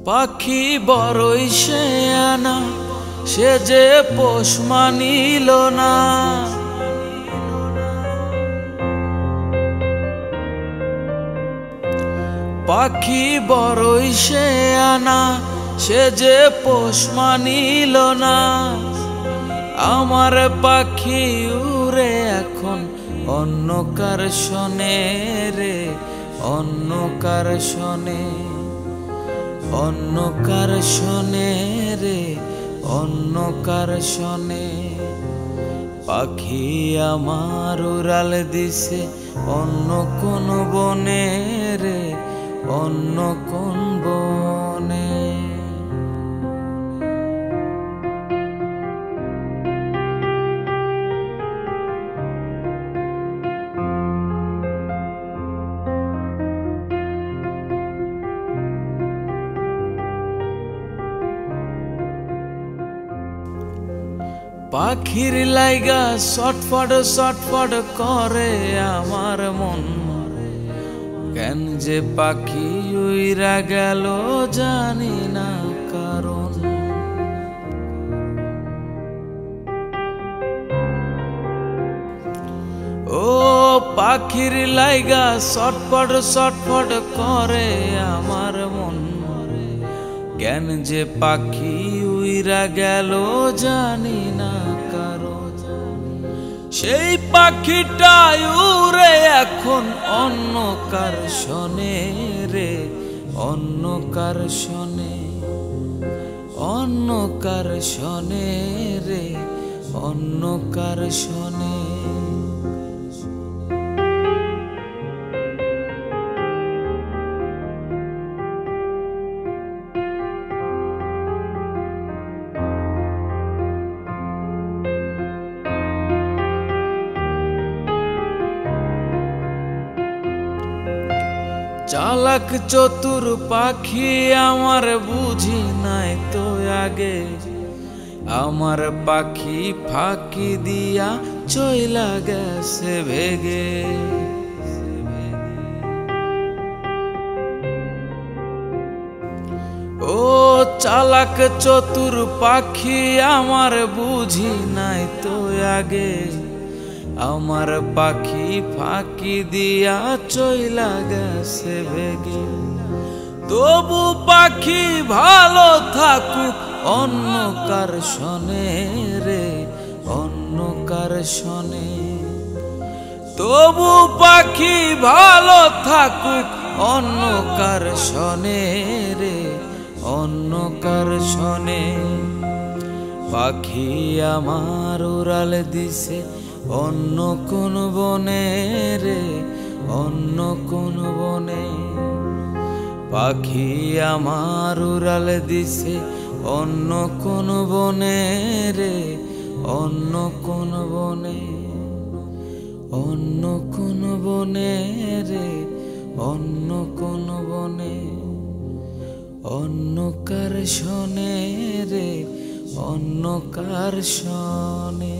পাখি বড়ই শেয়ানা, সে যে পোষ মানিল না। পাখি বড়ই শেয়ানা, সে যে পোষ মানিল না। আমার পাখি উড়ে এখন অন্য কার শোনে রে, অন্য কার শোনে, অন্য কার শোনে রে, অন্য কার শোনে। পাখি আমার উড়াল দিছে অন্য কোন বনে রে, অন্য কোন বনে। পাখির লাইগা ছটফট ছটফট করে আমার মন, কেন যে পাখি উইরা গেল জানি না কারণ। ও পাখির লাইগা ছটফট ছটফট করে আমার মন, কেন যে পাখি উইরা গেল জানি না কারণ। সেই পাখিটা উড়ে এখন অন্য কার শোনে রে, অন্য কার শোনে, অন্য কার শোনে রে, অন্য কার শোনে। চালাক চতুর পাখি আমার বুঝি নাই তো আগে, আমার পাখি ফাঁকি দিয়া চইলা গেছে ভেগে। ও চালাক চতুর পাখি আমার বুঝি নাই তো আগে, আমার পাখি ফাঁকি দিয়া চইলা গেছে ভেগে। তবু পাখি ভালো থাকুক অন্য কার শোনে রে, অন্য কার শোনে। তবু পাখি ভালো থাকুক অন্য কার শোনে রে, অন্য কার শোনে। পাখি আমার উড়াল দিছে অন্য কোন বনে রে, অন্য কোন বনে। পাখি আমার উড়াল দিছে অন্য কোন বনে রে, অন্য কোন বনে, অন্য কোন বনে রে, অন্য কোন বনে। অন্য কার শোনে রে, অন্য কার শোনে।